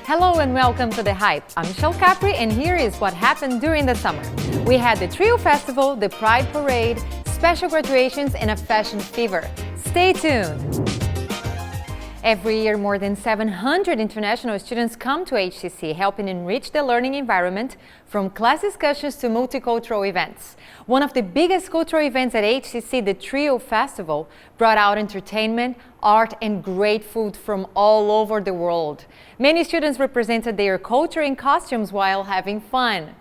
Hello and welcome to The Hype. I'm Michelle Capri and here is what happened during the summer. We had the Trio Festival, the Pride Parade, special graduations and a fashion fever. Stay tuned! Every year, more than 700 international students come to HCC, helping enrich the learning environment from class discussions to multicultural events. One of the biggest cultural events at HCC, the Trio Festival, brought out entertainment, art and great food from all over the world. Many students represented their culture in costumes while having fun.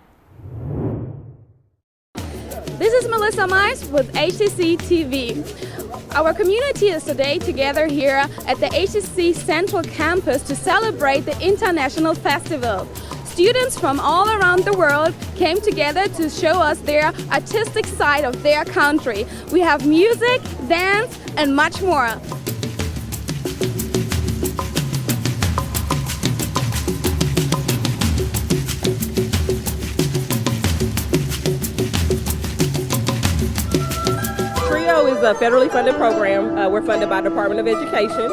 This is Melissa Mice with HCC TV. Our community is today together here at the HCC Central Campus to celebrate the International Festival. Students from all around the world came together to show us their artistic side of their country. We have music, dance, and much more. TRIO is a federally funded program. We're funded by the Department of Education,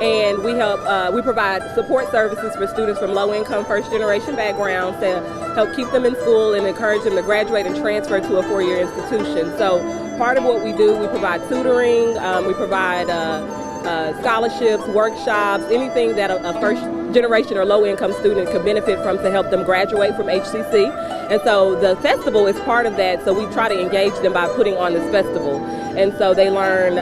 and we provide support services for students from low-income, first-generation backgrounds to help keep them in school and encourage them to graduate and transfer to a four-year institution. So part of what we do, we provide tutoring, we provide scholarships, workshops, anything that a first-generation or low-income student could benefit from to help them graduate from HCC. And so the festival is part of that, so we try to engage them by putting on this festival. And so they learn,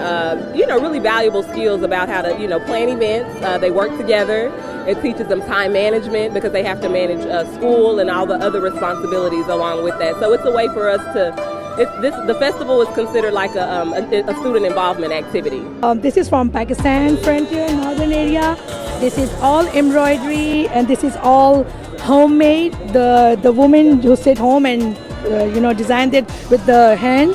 really valuable skills about how to, plan events. They work together. It teaches them time management because they have to manage school and all the other responsibilities along with that. So it's a way for us to, the festival is considered like a student involvement activity. This is from Pakistan, Frontier, northern area. This is all embroidery and this is all homemade. The woman who sit home and designed it with the hand.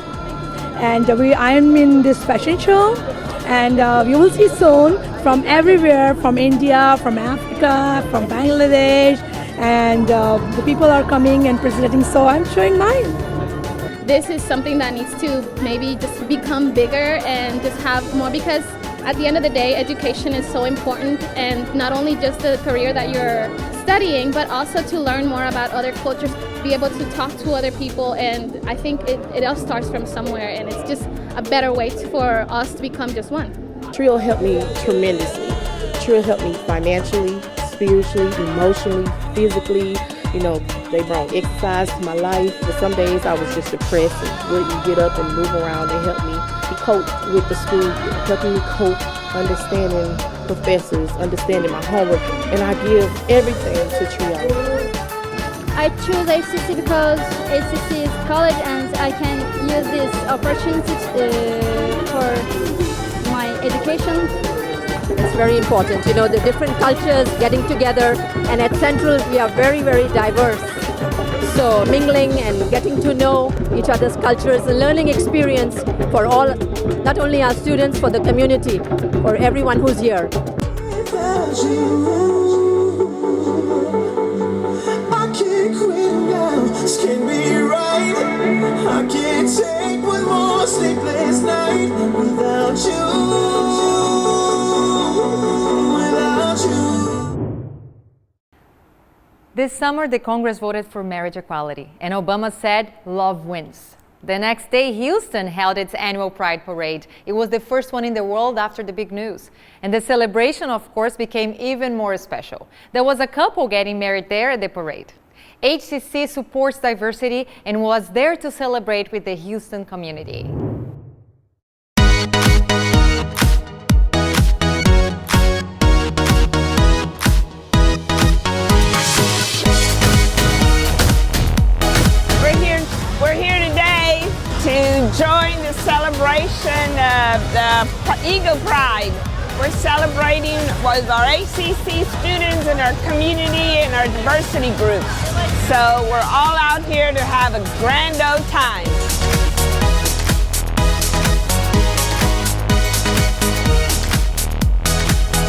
And I am in this fashion show, and you will see soon from everywhere, from India, from Africa, from Bangladesh, and the people are coming and presenting, so I'm showing mine. This is something that needs to maybe just become bigger and just have more, because at the end of the day, education is so important, and not only just the career that you're studying, but also to learn more about other cultures, be able to talk to other people, and I think it all starts from somewhere, and it's just a better way for us to become just one. TRIO helped me tremendously. TRIO helped me financially, spiritually, emotionally, physically. They brought exercise to my life, but some days I was just depressed and wouldn't get up and move around. They helped me cope with the school, helping me cope, understanding professors, understanding my homework, and I give everything to TRIO. I choose HCC because HCC is college and I can use this opportunity for my education. It's very important, the different cultures getting together, and at Central we are very, very diverse. So mingling and getting to know each other's cultures, a learning experience for all, not only our students, for the community, for everyone who's here. I can't take one more sleepless night without you. This summer, the Congress voted for marriage equality, and Obama said love wins. The next day, Houston held its annual Pride Parade. It was the first one in the world after the big news. And the celebration, of course, became even more special. There was a couple getting married there at the parade. HCC supports diversity and was there to celebrate with the Houston community. We're here today to join the celebration of the Eagle Pride. We're celebrating with our HCC students and our community and our diversity groups. So we're all out here to have a grand old time.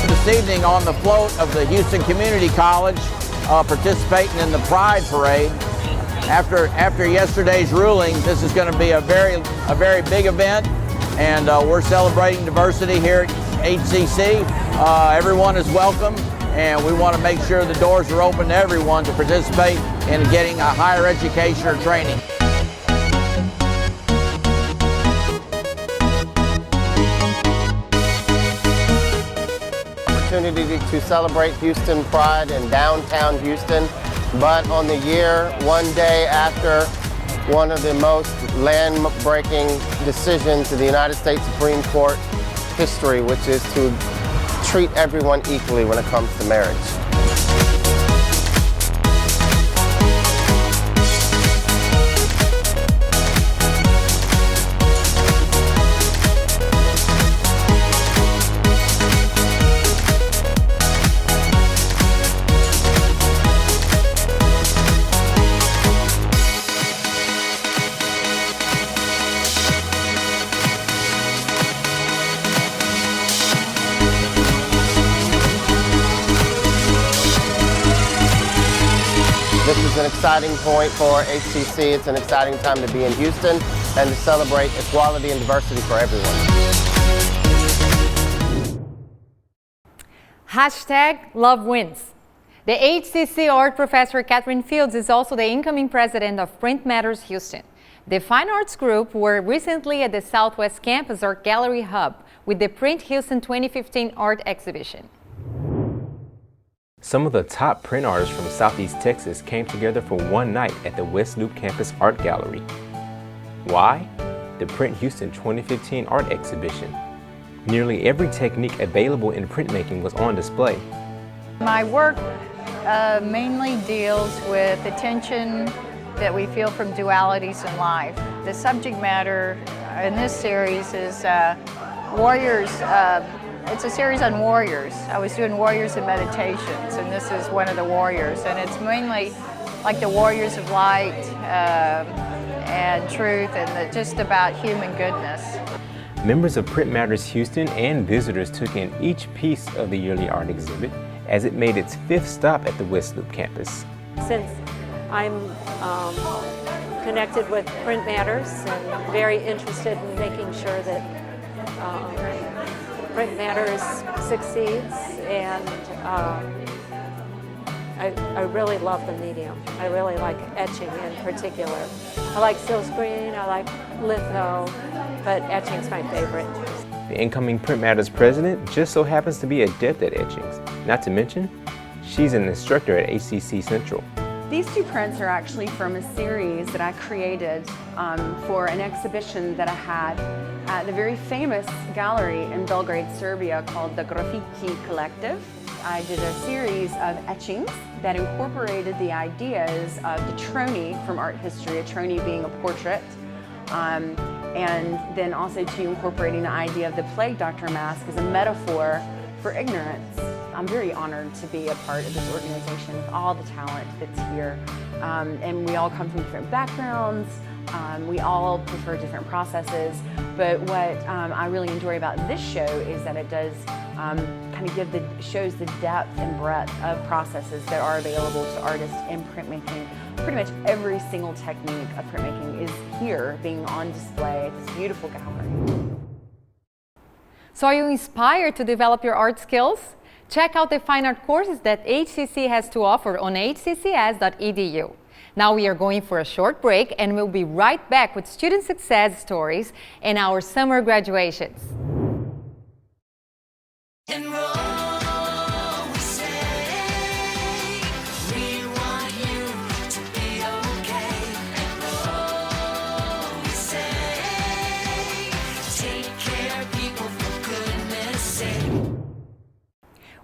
This evening on the float of the Houston Community College, participating in the Pride Parade. after yesterday's ruling, this is going to be a very big event, and we're celebrating diversity here at HCC. Everyone is welcome, and we want to make sure the doors are open to everyone to participate in getting a higher education or training. Opportunity to celebrate Houston Pride in downtown Houston, but on the year, one day after one of the most land-breaking decisions in the United States Supreme Court history, which is to treat everyone equally when it comes to marriage. This is an exciting point for HCC. It's an exciting time to be in Houston and to celebrate equality and diversity for everyone. #LoveWins. The HCC art professor Catherine Fields is also the incoming president of Print Matters Houston. The Fine Arts Group were recently at the Southwest Campus Art Gallery Hub with the Print Houston 2015 art exhibition. Some of the top print artists from Southeast Texas came together for one night at the West Loop Campus Art Gallery. Why? The Print Houston 2015 art exhibition. Nearly every technique available in printmaking was on display. My work mainly deals with the tension that we feel from dualities in life. The subject matter in this series is warriors. It's a series on warriors. I was doing warriors and meditations, and this is one of the warriors. And it's mainly like the warriors of light and truth, and just about human goodness. Members of Print Matters Houston and visitors took in each piece of the yearly art exhibit as it made its 5th stop at the West Loop campus. Since I'm connected with Print Matters and very interested in making sure that Print Matters succeeds, and I really love the medium. I really like etching in particular. I like silkscreen, I like litho, but etching's my favorite. The incoming Print Matters president just so happens to be adept at etchings. Not to mention, she's an instructor at HCC Central. These two prints are actually from a series that I created for an exhibition that I had at the very famous gallery in Belgrade, Serbia called the Graffiti Collective. I did a series of etchings that incorporated the ideas of the Troni from art history, a Troni being a portrait, and then also to incorporating the idea of the plague doctor mask as a metaphor for ignorance. I'm very honored to be a part of this organization with all the talent that's here. And we all come from different backgrounds. We all prefer different processes. But what I really enjoy about this show is that it does kind of shows the depth and breadth of processes that are available to artists in printmaking. Pretty much every single technique of printmaking is here being on display at this beautiful gallery. So are you inspired to develop your art skills? Check out the fine art courses that HCC has to offer on hccs.edu. Now we are going for a short break, and we'll be right back with student success stories and our summer graduations.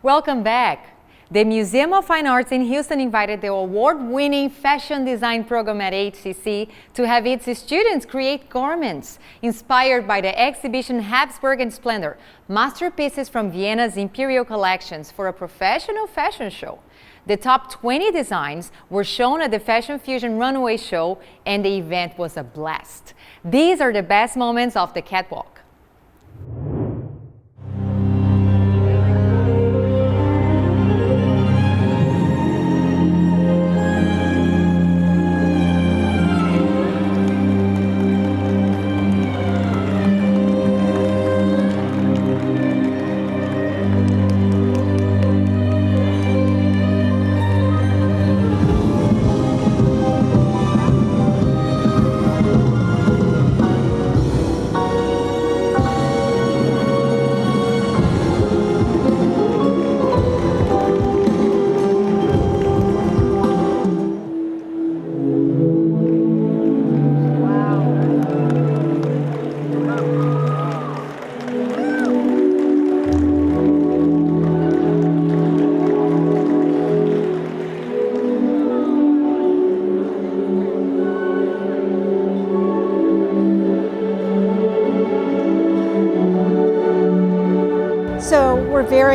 Welcome back. The Museum of Fine Arts in Houston invited the award-winning fashion design program at HCC to have its students create garments inspired by the exhibition Habsburg and Splendor, masterpieces from Vienna's Imperial Collections, for a professional fashion show. The top 20 designs were shown at the Fashion Fusion Runway Show, and the event was a blast. These are the best moments of the catwalk.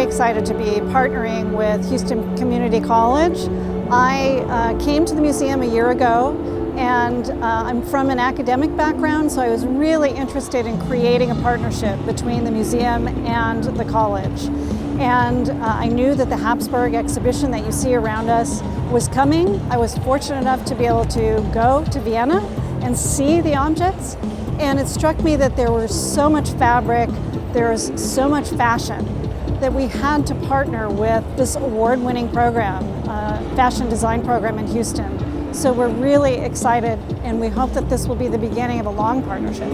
very excited to be partnering with Houston Community College. I came to the museum a year ago, and I'm from an academic background, so I was really interested in creating a partnership between the museum and the college. And I knew that the Habsburg exhibition that you see around us was coming. I was fortunate enough to be able to go to Vienna and see the objects, and it struck me that there was so much fabric, there was so much fashion, that we had to partner with this award-winning program, fashion design program in Houston. So we're really excited, and we hope that this will be the beginning of a long partnership.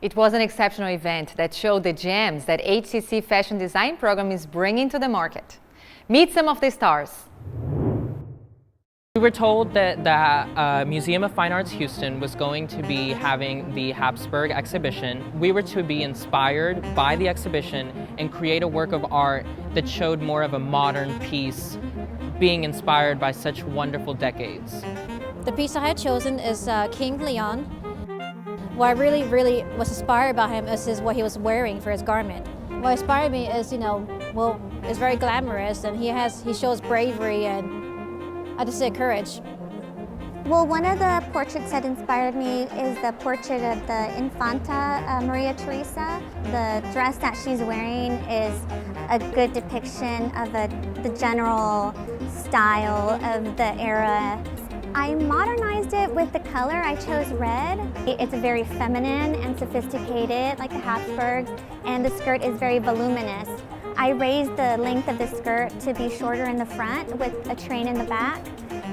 It was an exceptional event that showed the gems that HCC Fashion Design Program is bringing to the market. Meet some of the stars. We were told that the Museum of Fine Arts Houston was going to be having the Habsburg exhibition. We were to be inspired by the exhibition and create a work of art that showed more of a modern piece, being inspired by such wonderful decades. The piece I had chosen is King Leon. What I really was inspired by him is what he was wearing for his garment. What inspired me is, well, it's very glamorous, and he shows bravery and I just say courage. Well, one of the portraits that inspired me is the portrait of the Infanta Maria Theresa. The dress that she's wearing is a good depiction of the general style of the era. I modernized it with the color. I chose red. It's very feminine and sophisticated, like the Habsburgs, and the skirt is very voluminous. I raised the length of the skirt to be shorter in the front with a train in the back,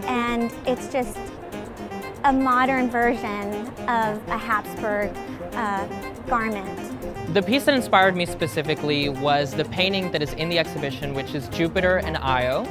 and it's just a modern version of a Habsburg garment. The piece that inspired me specifically was the painting that is in the exhibition, which is Jupiter and Io.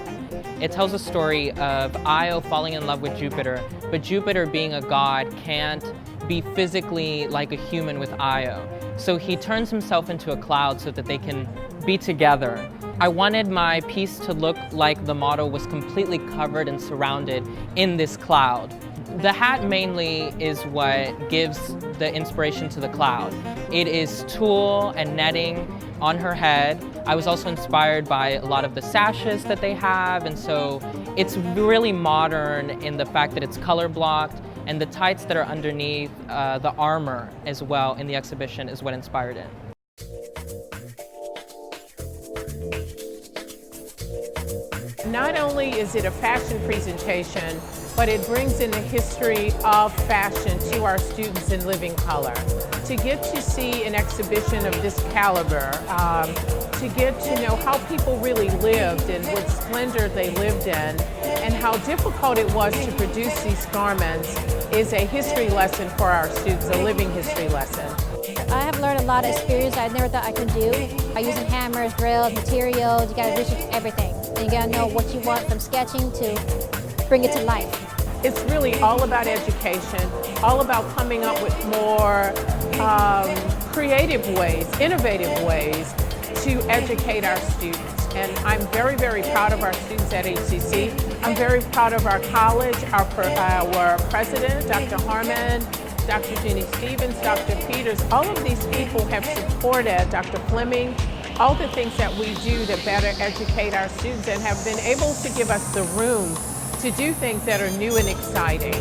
It tells a story of Io falling in love with Jupiter, but Jupiter, being a god, can't be physically like a human with Io. So he turns himself into a cloud so that they can be together. I wanted my piece to look like the model was completely covered and surrounded in this cloud. The hat mainly is what gives the inspiration to the cloud. It is tulle and netting on her head. I was also inspired by a lot of the sashes that they have, and so it's really modern in the fact that it's color blocked, and the tights that are underneath the armor as well in the exhibition is what inspired it. Not only is it a fashion presentation, but it brings in the history of fashion to our students in living color. To get to see an exhibition of this caliber, to get to know how people really lived and what splendor they lived in, and how difficult it was to produce these garments is a history lesson for our students, a living history lesson. I have learned a lot of experience I never thought I could do. By using hammers, drills, materials, you gotta research everything. And you gotta know what you want from sketching to bring it to life. It's really all about education, all about coming up with more creative ways, innovative ways to educate our students. And I'm very, very proud of our students at HCC. I'm very proud of our college, our president, Dr. Harmon, Dr. Jeannie Stevens, Dr. Peters. All of these people have supported Dr. Fleming, all the things that we do to better educate our students and have been able to give us the room to do things that are new and exciting.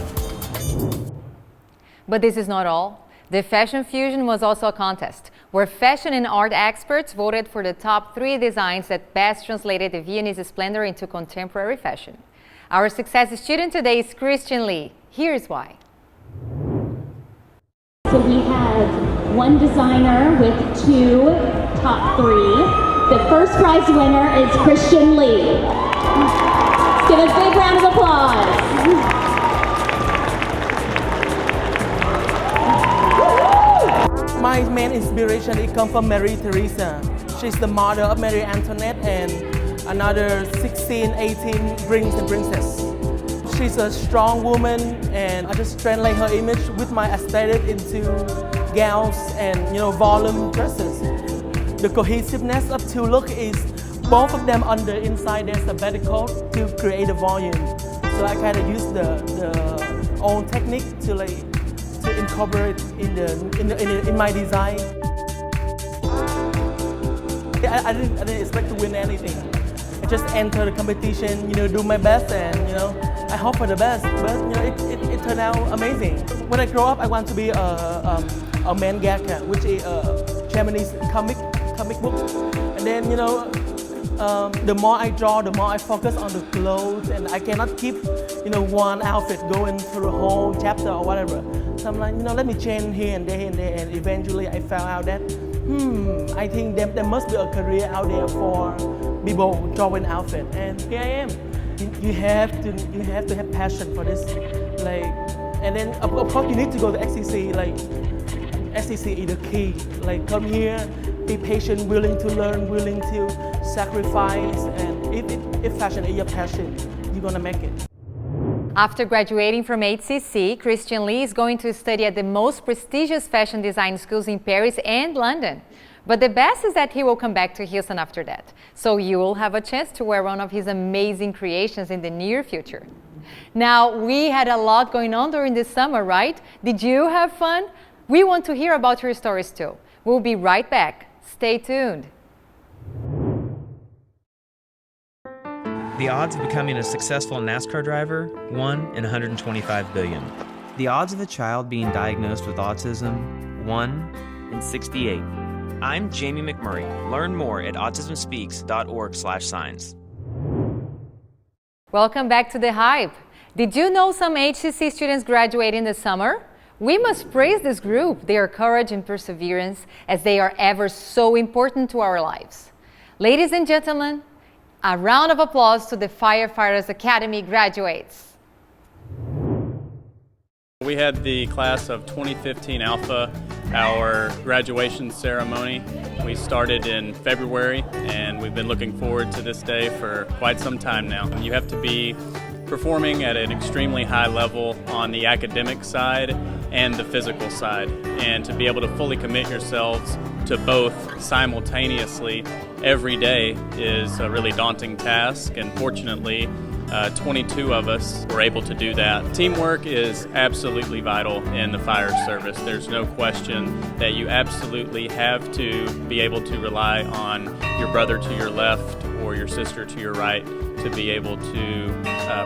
But this is not all. The Fashion Fusion was also a contest where fashion and art experts voted for the top 3 designs that best translated the Viennese splendor into contemporary fashion. Our success student today is Christian Lee. Here's why. So we have one designer with 2 top 3. The first prize winner is Christian Lee. Let's give a big round of applause. My main inspiration comes from Marie Theresa. She's the mother of Marie Antoinette and another 16, 18 rings and princess. She's a strong woman, and I just translate her image with my aesthetic into gowns and volume dresses. The cohesiveness of 2 looks is both of them on the inside there's a petticoat to create a volume. So I kind of use the own technique to incorporate in my design. I didn't expect to win anything. I just enter the competition, do my best, and I hope for the best. But it turned out amazing. When I grow up, I want to be a mangaka, which is a Japanese comic book. And then the more I draw, the more I focus on the clothes, and I cannot keep one outfit going through a whole chapter or whatever. So I'm like, let me change here and there, and eventually I found out that I think there must be a career out there for people drawing outfit, and here I am. You have to have passion for this, and then of course you need to go to XCC. XCC is the key. Come here, be patient, willing to learn, willing to sacrifice, and if fashion is your passion, you're gonna make it. After graduating from HCC, Christian Lee is going to study at the most prestigious fashion design schools in Paris and London. But the best is that he will come back to Houston after that. So you will have a chance to wear one of his amazing creations in the near future. Now, we had a lot going on during the summer, right? Did you have fun? We want to hear about your stories too. We'll be right back. Stay tuned. The odds of becoming a successful NASCAR driver, 1 in 125 billion. The odds of a child being diagnosed with autism, 1 in 68. I'm Jamie McMurray. Learn more at autismspeaks.org/signs. Welcome back to The Hype. Did you know some HCC students graduate in the summer? We must praise this group, their courage and perseverance, as they are ever so important to our lives. Ladies and gentlemen, a round of applause to the Firefighters Academy graduates. We had the class of 2015 Alpha, our graduation ceremony. We started in February, and we've been looking forward to this day for quite some time now. You have to be performing at an extremely high level on the academic side and the physical side, and to be able to fully commit yourselves to both simultaneously every day is a really daunting task, and fortunately 22 of us were able to do that. Teamwork is absolutely vital in the fire service. There's no question that you absolutely have to be able to rely on your brother to your left or your sister to your right to be able to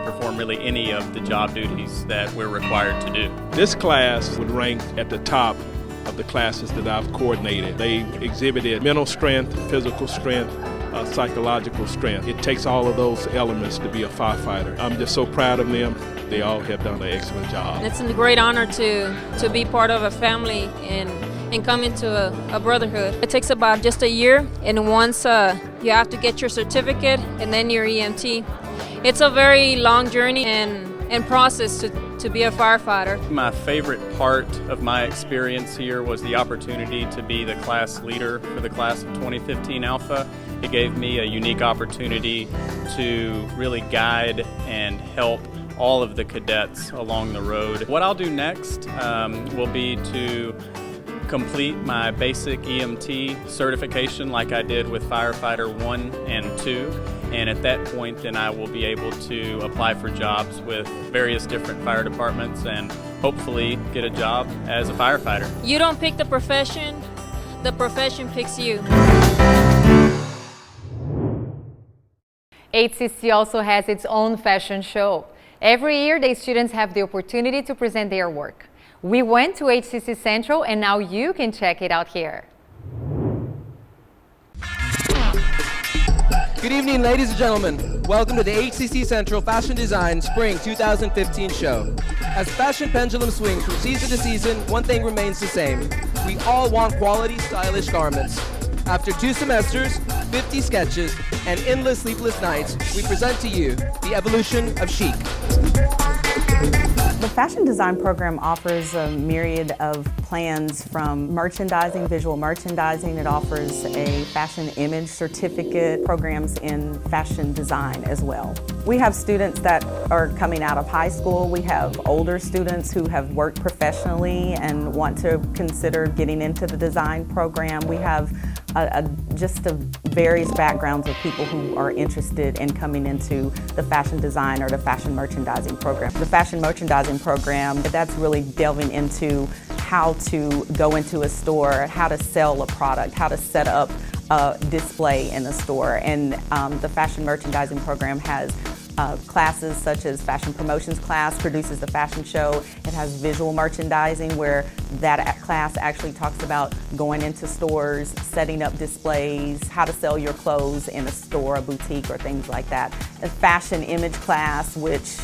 perform really any of the job duties that we're required to do. This class would rank at the top of the classes that I've coordinated. They exhibited mental strength, physical strength, psychological strength. It takes all of those elements to be a firefighter. I'm just so proud of them. They all have done an excellent job. It's a great honor to be part of a family and come into a brotherhood. It takes about just a year, and once you have to get your certificate and then your EMT. It's a very long journey, and and process to be a firefighter. My favorite part of my experience here was the opportunity to be the class leader for the class of 2015 Alpha. It gave me a unique opportunity to really guide and help all of the cadets along the road. What I'll do next will be to complete my basic EMT certification like I did with Firefighter 1 and 2. And at that point, then I will be able to apply for jobs with various different fire departments and hopefully get a job as a firefighter. You don't pick the profession picks you. HCC also has its own fashion show. Every year, the students have the opportunity to present their work. We went to HCC Central and now you can check it out here. Good evening, ladies and gentlemen. Welcome to the HCC Central Fashion Design Spring 2015 show. As fashion pendulum swings from season to season, one thing remains the same. We all want quality, stylish garments. After 2 semesters, 50 sketches, and endless sleepless nights, we present to you the evolution of chic. The fashion design program offers a myriad of plans from merchandising, visual merchandising. It offers a fashion image certificate, programs in fashion design as well. We have students that are coming out of high school. We have older students who have worked professionally and want to consider getting into the design program. We have just the various backgrounds of people who are interested in coming into the fashion design or the fashion merchandising program. The fashion merchandising program, that's really delving into how to go into a store, how to sell a product, how to set up a display in a store. And the fashion merchandising program has classes such as fashion promotions class, produces the fashion show. It has visual merchandising where that class actually talks about going into stores, setting up displays, how to sell your clothes in a store, a boutique, or things like that. A fashion image class which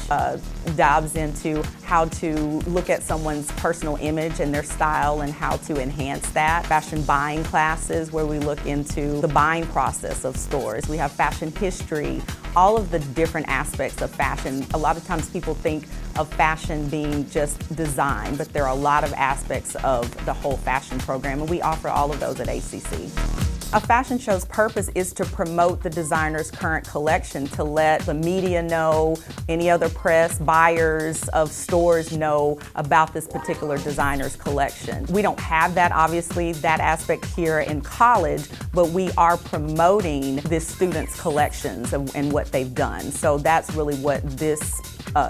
dives into how to look at someone's personal image and their style and how to enhance that. Fashion buying classes where we look into the buying process of stores. We have fashion history, all of the different aspects of fashion. A lot of times people think of fashion being just design, but there are a lot of aspects of the whole fashion program, and we offer all of those at HCC. A fashion show's purpose is to promote the designer's current collection, to let the media know, any other press, buyers of stores know about this particular designer's collection. We don't have that, obviously, that aspect here in college, but we are promoting this student's collections and what they've done. So that's really what this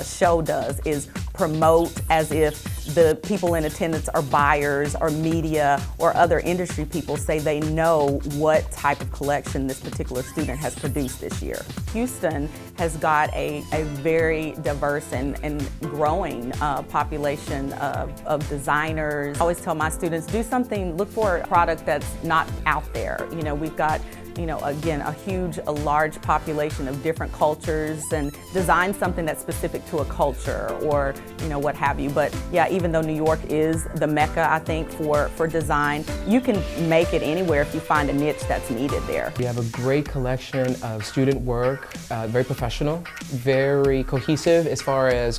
show does, is promote as if the people in attendance are buyers or media or other industry people, say they know what type of collection this particular student has produced this year. Houston has got a very diverse and growing population of designers. I always tell my students, do something, look for a product that's not out there. You know, we've got, you know, again, a large population of different cultures, and design something that's specific to a culture or, you know, what have you. But yeah, even though New York is the mecca, I think, for design, you can make it anywhere if you find a niche that's needed there. We have a great collection of student work, very professional, very cohesive as far as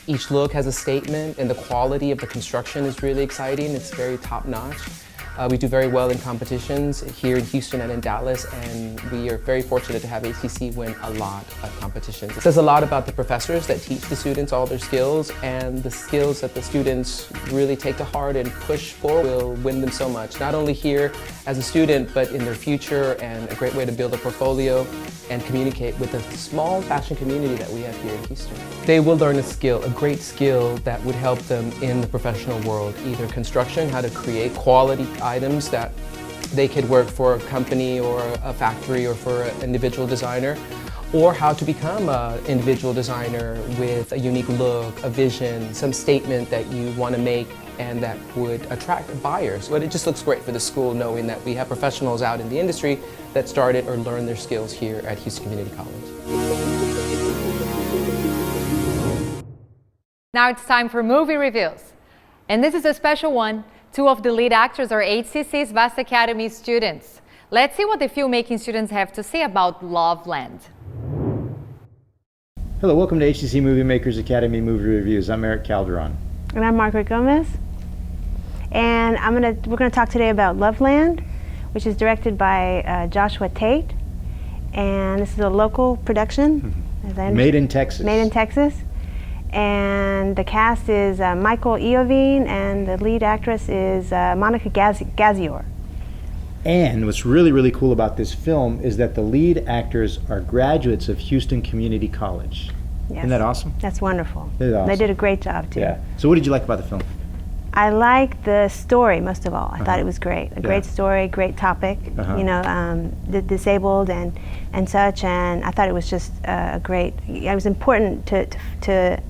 each look has a statement, and the quality of the construction is really exciting. It's very top-notch. We do very well in competitions here in Houston and in Dallas, and we are very fortunate to have HCC win a lot of competitions. It says a lot about the professors that teach the students all their skills, and the skills that the students really take to heart and push forward will win them so much, not only here as a student, but in their future, and a great way to build a portfolio and communicate with the small fashion community that we have here in Houston. They will learn a skill, a great skill that would help them in the professional world, either construction, how to create quality items that they could work for a company or a factory or for an individual designer, or how to become an individual designer with a unique look, a vision, some statement that you want to make and that would attract buyers. But it just looks great for the school knowing that we have professionals out in the industry that started or learned their skills here at Houston Community College. Now it's time for movie reviews. And this is a special one. Two of the lead actors are HCC's Vast Academy students. Let's see what the filmmaking students have to say about Loveland. Hello, welcome to HCC Movie Makers Academy Movie Reviews. I'm Eric Calderon. And I'm Margaret Gomez. And we're gonna talk today about Loveland, which is directed by Joshua Tate. And this is a local production. Made in Texas. Made in Texas. And the cast is Michael Iovine, and the lead actress is Monica Gazior. And what's really, really cool about this film is that the lead actors are graduates of Houston Community College. Yes. Isn't that awesome? That's wonderful. That's awesome. They did a great job too. Yeah. So what did you like about the film? I like the story most of all. I thought it was great. Great story, great topic. You know, the disabled and such. And I thought it was just a great. It was important to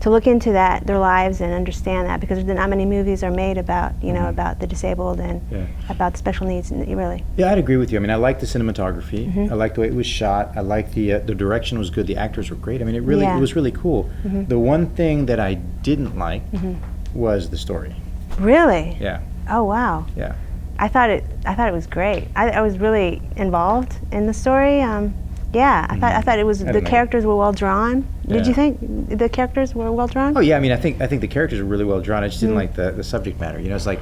look into that, their lives, and understand that, because not many movies are made about, you know, about the disabled and about the special needs, really. Yeah, I'd agree with you. I mean, I like the cinematography. I like the way it was shot. I like the direction was good. The actors were great. I mean, it was really cool. The one thing that I didn't like was the story. Really? Yeah. Oh wow. Yeah. I thought it was great. I was really involved in the story. Yeah, I thought it was the characters were well drawn. Did you think the characters were well drawn? Oh yeah, I mean, I think the characters were really well drawn. I just didn't like the subject matter. You know, it's like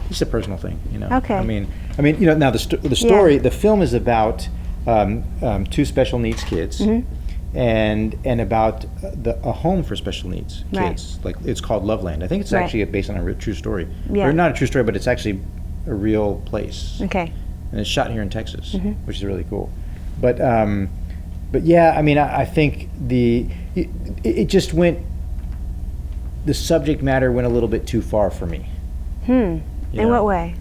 just a personal thing. You know. Okay. I mean, you know, now the story, the film is about two special needs kids, and about a home for special needs kids. Like, it's called Loveland. I think it's actually based on a true story. Yeah. Or not a true story, but it's actually a real place. Okay. And it's shot here in Texas, which is really cool. But yeah, I mean, I think it just went. The subject matter went a little bit too far for me. In what way?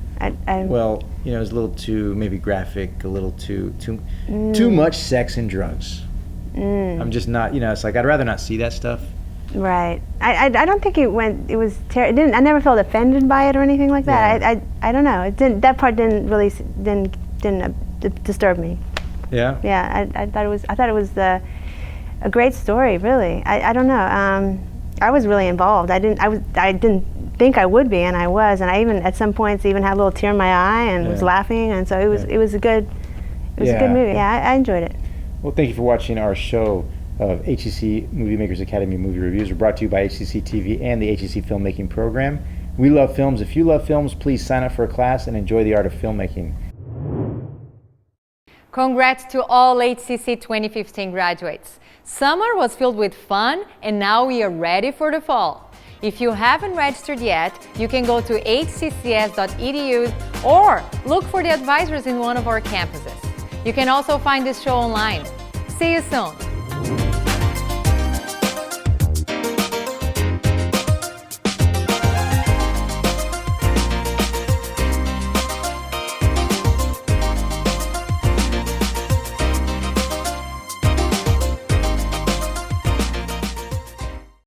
Well, you know, it was a little too maybe graphic, a little too much sex and drugs. I'm just not, you know, it's like I'd rather not see that stuff. Right. I don't think it went. It was. I never felt offended by it or anything like that. Yeah. I don't know. It didn't. That part didn't really didn't disturb me. Yeah. Yeah. I thought it was a great story. Really. I don't know. I was really involved. I didn't think I would be, and I was. And I even at some points even had a little tear in my eye and was laughing. And so it was a good movie. Yeah. I enjoyed it. Well, thank you for watching our show of HCC Movie Makers Academy Movie Reviews. We're brought to you by HCC TV and the HCC Filmmaking Program. We love films. If you love films, please sign up for a class and enjoy the art of filmmaking. Congrats to all HCC 2015 graduates. Summer was filled with fun, and now we are ready for the fall. If you haven't registered yet, you can go to hccs.edu or look for the advisors in one of our campuses. You can also find this show online. See you soon.